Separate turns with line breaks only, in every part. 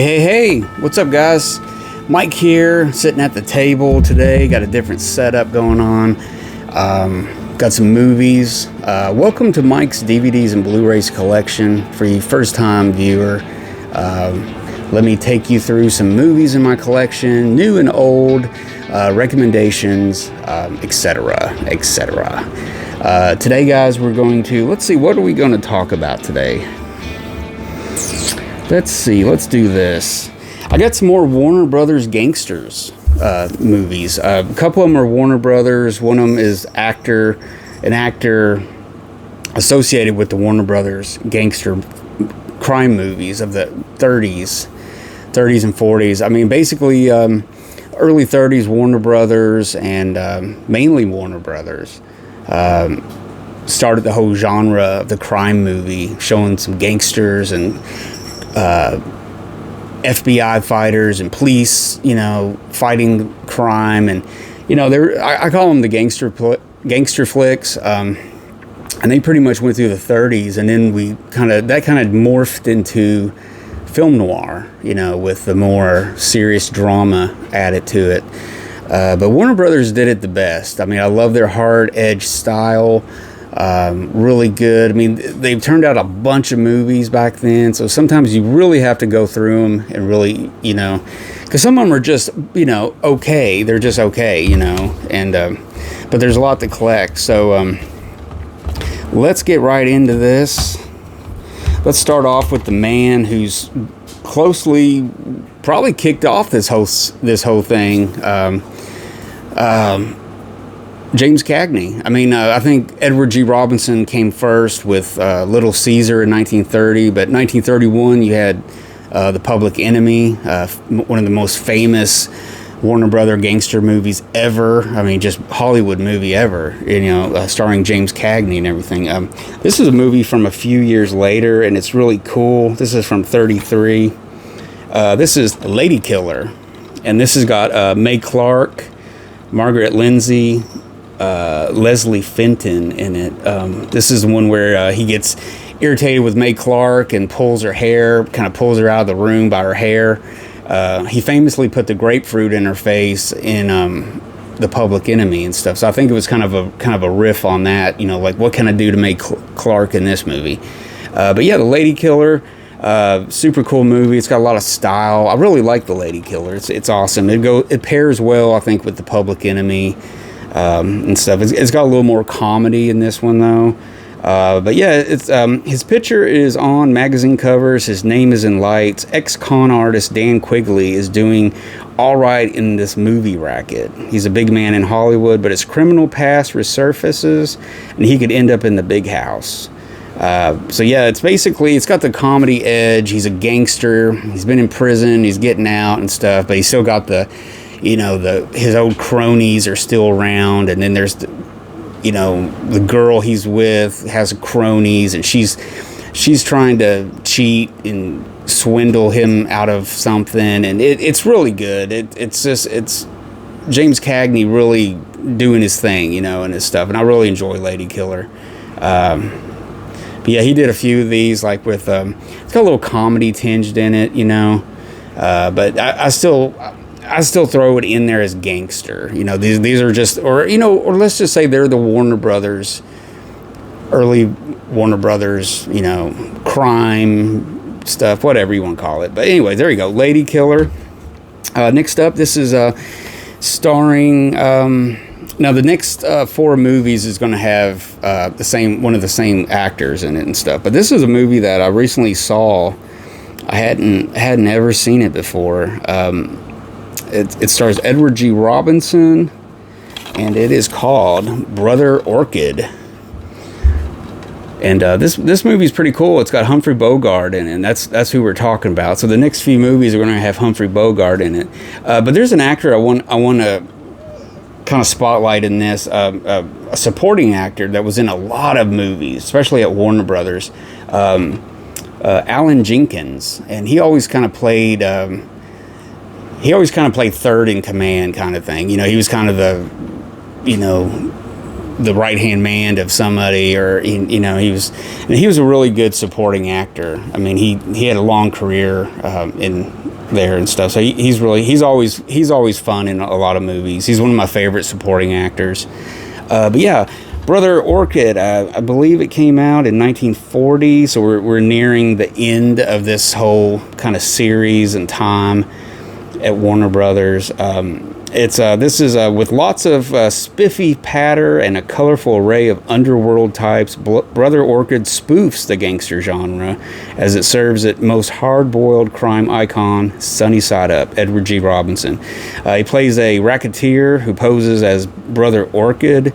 Hey, what's up, guys? Mike here, sitting at the table today. Got a different setup going on. Got some movies. Welcome to Mike's DVDs and Blu-rays collection. For you first-time viewer, let me take you through some movies in my collection, new and old, recommendations, etc. Today, guys, we're going to, let's see, what are we going to talk about today? Let's do this. I got some more Warner Brothers Gangsters movies. A couple of them are Warner Brothers. One of them is an actor associated with the Warner Brothers gangster crime movies of the 30s and 40s. I mean, basically, early 30s Warner Brothers and mainly Warner Brothers started the whole genre of the crime movie, showing some gangsters and FBI fighters and police, fighting crime, and I call them the gangster flicks, and they pretty much went through the 30s, and then that kind of morphed into film noir, with the more serious drama added to it. But Warner Brothers did it the best. I mean, I love their hard edge style. Really good. I mean, they've turned out a bunch of movies back then, so sometimes you really have to go through them and really, because some of them are just, okay. They're just okay, and but there's a lot to collect. So let's get right into this. Let's start off with the man who's closely probably kicked off this whole thing. James Cagney. I mean, I think Edward G. Robinson came first with Little Caesar in 1930, but 1931 you had The Public Enemy, one of the most famous Warner Brother gangster movies ever. I mean, just Hollywood movie ever, starring James Cagney and everything. This is a movie from a few years later, and it's really cool. This is from 33. This is Lady Killer, and this has got Mae Clark, Margaret Lindsay, Leslie Fenton in it. This is the one where he gets irritated with Mae Clark and pulls her hair, kind of pulls her out of the room by her hair. He famously put the grapefruit in her face in The Public Enemy and stuff. So I think it was kind of a riff on that. Like, what can I do to Mae Clark in this movie? But yeah, The Lady Killer, super cool movie. It's got a lot of style. I really like The Lady Killer. It's awesome. It pairs well, I think, with The Public Enemy. And stuff. It's got a little more comedy in this one, though. But yeah, it's his picture is on magazine covers. His name is in lights. Ex-con artist Dan Quigley is doing all right in this movie racket. He's a big man in Hollywood, but his criminal past resurfaces, and he could end up in the big house. So yeah, it's got the comedy edge. He's a gangster. He's been in prison. He's getting out and stuff, but he's still got his old cronies are still around, and then there's the girl he's with has cronies, and she's trying to cheat and swindle him out of something, and it's really good. It's James Cagney really doing his thing, and his stuff, and I really enjoy Lady Killer. But yeah, he did a few of these, like with it's got a little comedy tinged in it, but I still throw it in there as gangster. These are just, or let's just say they're the Warner Brothers, early Warner Brothers, crime stuff, whatever you want to call it. But anyway, there you go, Lady Killer. Next up, this is starring. Now the next 4 movies is going to have one of the same actors in it and stuff. But this is a movie that I recently saw. I hadn't ever seen it before. It stars Edward G. Robinson, and it is called Brother Orchid. And this movie is pretty cool. It's got Humphrey Bogart in it, and that's who we're talking about. So the next few movies are going to have Humphrey Bogart in it. But there's an actor I want to kind of spotlight in this, a supporting actor that was in a lot of movies, especially at Warner Brothers. Alan Jenkins, and he always kind of played third in command kind of thing. He was kind of the the right hand man of somebody, or you know, he was a really good supporting actor. I mean, he had a long career in there and stuff. So he's always fun in a lot of movies. He's one of my favorite supporting actors. But yeah, Brother Orchid, I believe it came out in 1940. So we're nearing the end of this whole kind of series and time at Warner Brothers. This is with lots of spiffy patter and a colorful array of underworld types. Brother Orchid spoofs the gangster genre as it serves its most hard-boiled crime icon, Sunny Side Up, Edward G. Robinson. He plays a racketeer who poses as Brother Orchid.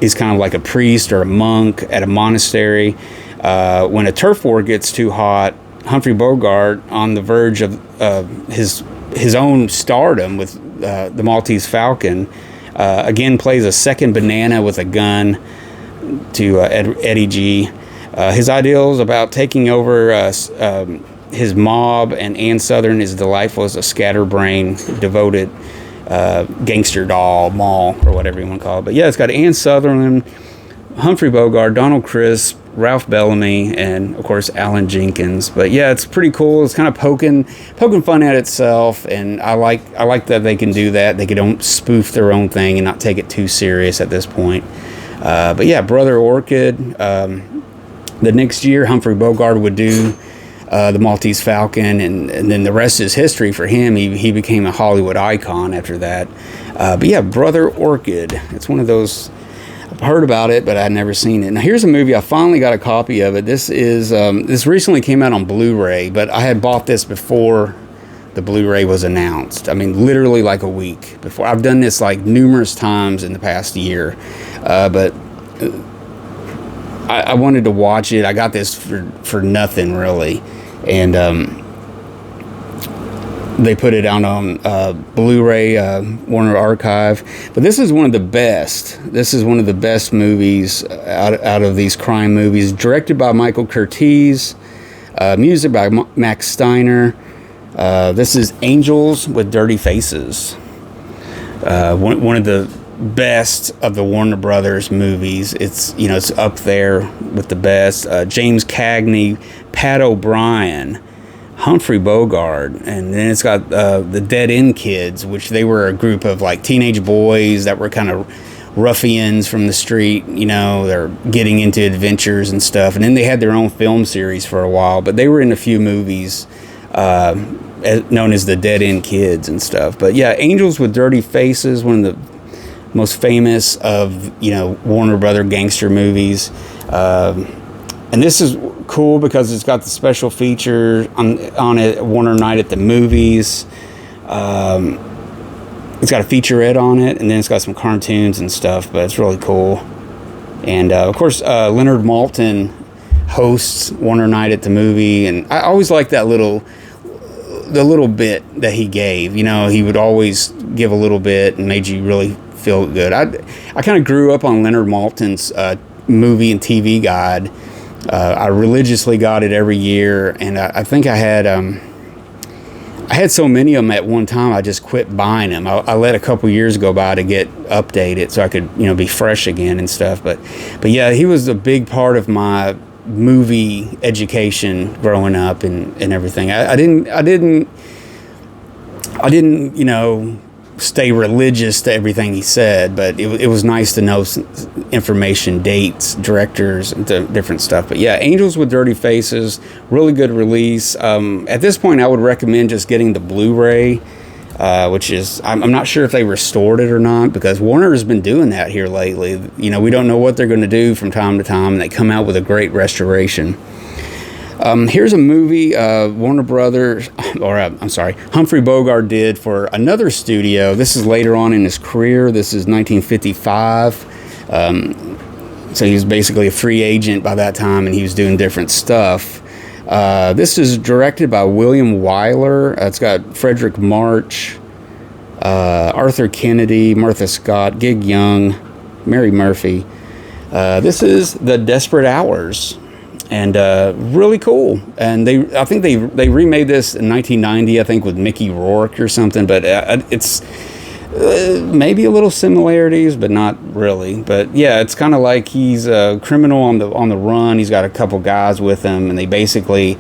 He's kind of like a priest or a monk at a monastery. When a turf war gets too hot, Humphrey Bogart, on the verge of his own stardom with the Maltese Falcon, again plays a second banana with a gun to Eddie G. His ideals about taking over his mob and Ann Sothern is delightful as a scatterbrain, devoted gangster doll, mall, or whatever you want to call it. But yeah, it's got Ann Sutherland, Humphrey Bogart, Donald Crisp, Ralph Bellamy, and of course Alan Jenkins. But yeah, it's pretty cool. It's kind of poking fun at itself, and I like that they can do that. They can spoof their own thing and not take it too serious at this point. But yeah, Brother Orchid. The next year, Humphrey Bogart would do the Maltese Falcon, and then the rest is history for him. He became a Hollywood icon after that. But yeah, Brother Orchid. It's one of those. I've heard about it, but I'd never seen it. Now here's a movie. I finally got a copy of it. This recently came out on Blu-ray, but I had bought this before the Blu-ray was announced. I mean, literally like a week before. I've done this like numerous times in the past year, but I wanted to watch it. I got this for nothing really, and they put it out on Blu-ray, Warner Archive. But this is one of the best. This is one of the best movies out of these crime movies. Directed by Michael Curtiz. Music by Max Steiner. This is Angels with Dirty Faces. One of the best of the Warner Brothers movies. It's up there with the best. James Cagney, Pat O'Brien, Humphrey Bogart, and then it's got the Dead End Kids, which they were a group of like teenage boys that were kind of ruffians from the street. They're getting into adventures and stuff, and then they had their own film series for a while, but they were in a few movies known as the Dead End Kids and stuff. But yeah, Angels with Dirty Faces, one of the most famous of Warner Brother gangster movies. And this is cool because it's got the special feature on it, Warner Night at the Movies. It's got a featurette on it, and then it's got some cartoons and stuff, but it's really cool. And of course, Leonard Maltin hosts Warner Night at the Movie, and I always liked the little bit that he gave. He would always give a little bit and made you really feel good. I kind of grew up on Leonard Maltin's movie and TV guide. I religiously got it every year, and I think I had so many of them at one time I just quit buying them. I let a couple years go by to get updated so I could be fresh again and stuff. But yeah, he was a big part of my movie education growing up and everything. I didn't stay religious to everything he said, but it was nice to know information, dates, directors, and different stuff. But yeah, Angels with Dirty Faces, really good release. At this point, I would recommend just getting the Blu-ray, which is, I'm not sure if they restored it or not, because Warner has been doing that here lately. We don't know what they're going to do from time to time, and they come out with a great restoration. Here's a movie Warner Brothers, Humphrey Bogart did for another studio. This is later on in his career. This is 1955. So he was basically a free agent by that time, and he was doing different stuff. This is directed by William Wyler. It's got Frederick March, Arthur Kennedy, Martha Scott, Gig Young, Mary Murphy. This is The Desperate Hours. And really cool. And I think they remade this in 1990, I think, with Mickey Rourke or something. But Maybe a little similarities, but not really. But yeah, it's kind of like he's a criminal on the run. He's got a couple guys with him, and they basically,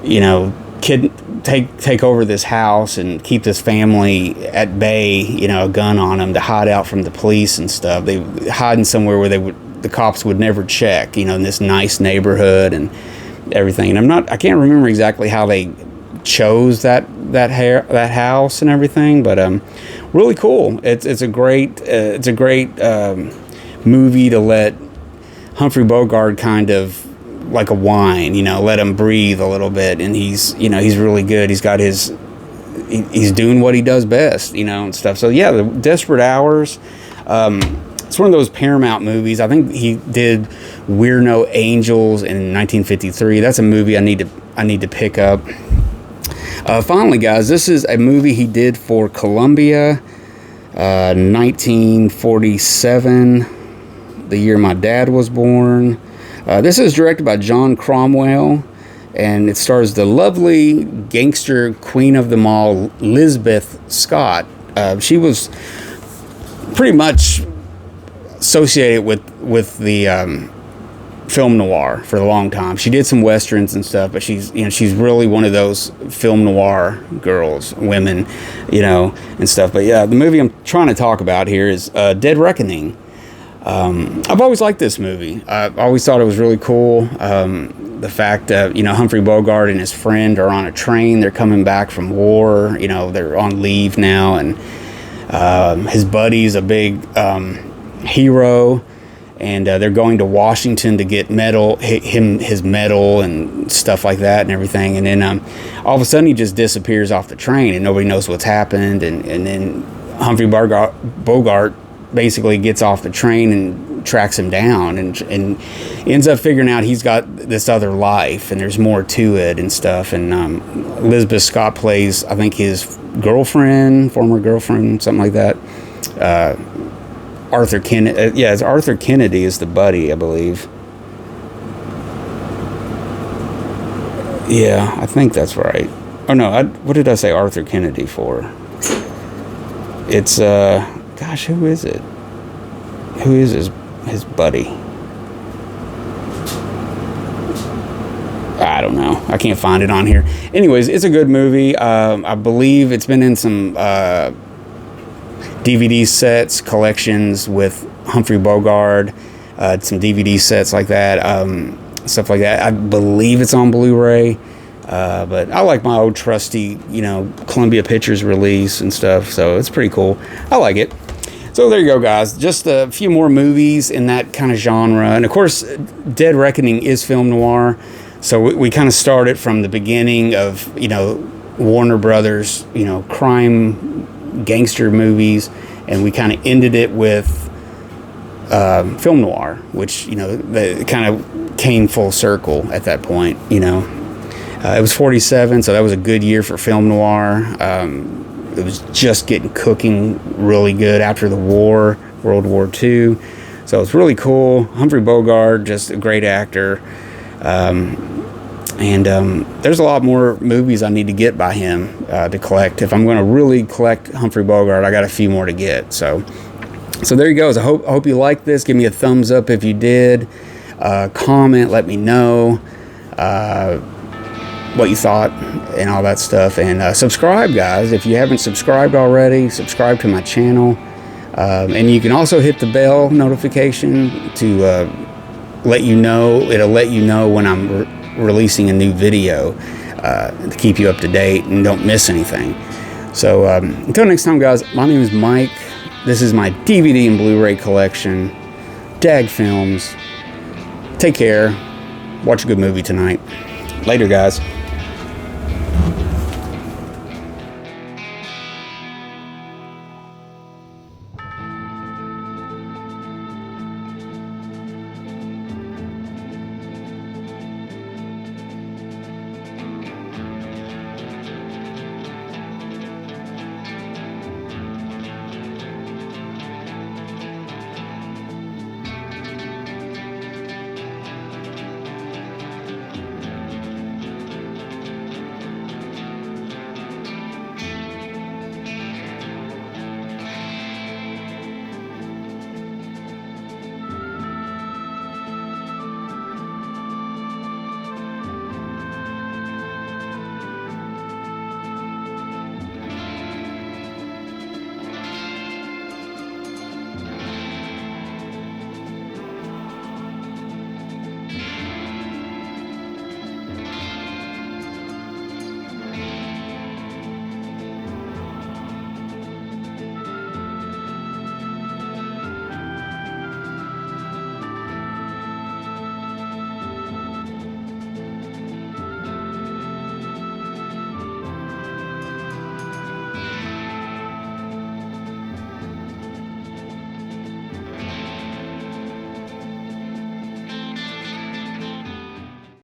you know, take over this house and keep this family at bay. You know, a gun on them to hide out from the police and stuff. They hiding somewhere where the cops would never check. You know, in this nice neighborhood and everything. And I can't remember exactly how they chose that house and everything, but really cool. It's a great movie to let Humphrey Bogart kind of like a wine, you know, let him breathe a little bit, and he's really good. He's got he's doing what he does best, you know, and stuff. So yeah, the Desperate Hours. It's one of those Paramount movies. I think he did We're No Angels in 1953. That's a movie I need to pick up. Finally, guys, this is a movie he did for Columbia, 1947, the year my dad was born. This is directed by John Cromwell, and it stars the lovely gangster queen of them all, Lisbeth Scott. She was pretty much associated with the film noir for a long time. She did some westerns and stuff, but she's really one of those film noir women, you know, and stuff. But yeah, the movie I'm trying to talk about here is Dead Reckoning. I've always liked this movie. I always thought it was really cool. The fact that, you know, Humphrey Bogart and his friend are on a train. They're coming back from war. You know, they're on leave now, and his buddy's a big hero. And they're going to Washington to get his medal and stuff like that and everything. And then all of a sudden he just disappears off the train and nobody knows what's happened. And then Humphrey Bogart basically gets off the train and tracks him down and ends up figuring out he's got this other life and there's more to it and stuff. And Elizabeth Scott plays, I think, his former girlfriend, something like that. Arthur Kennedy, it's Arthur Kennedy is the buddy, I believe. Yeah, I think that's right. Oh no, what did I say Arthur Kennedy for? It's gosh, who is it? Who is his buddy? I don't know. I can't find it on here. Anyways, it's a good movie. I believe it's been in some DVD sets, collections with Humphrey Bogart, some DVD sets like that, stuff like that. I believe it's on Blu-ray, but I like my old trusty, you know, Columbia Pictures release and stuff, so it's pretty cool. I like it. So there you go, guys. Just a few more movies in that kind of genre, and of course, Dead Reckoning is film noir, so we kind of started from the beginning of, you know, Warner Brothers, you know, crime gangster movies, and we kind of ended it with film noir, which, you know, they kind of came full circle at that point. You know, it was 47, so that was a good year for film noir. It was just getting cooking really good after the war, World War II, so it's really cool. Humphrey Bogart, just a great actor. And there's a lot more movies I need to get by him to collect. If I'm going to really collect Humphrey Bogart, I got a few more to get. So there you go. I hope you liked this. Give me a thumbs up if you did. Comment, let me know what you thought and all that stuff. And subscribe, guys. If you haven't subscribed already, subscribe to my channel. And you can also hit the bell notification to let you know. It'll let you know when I'm releasing a new video to keep you up to date and don't miss anything. So until next time, guys, my name is Mike. This is my DVD and Blu-ray collection, DAG Films. Take care. Watch a good movie tonight. Later, guys.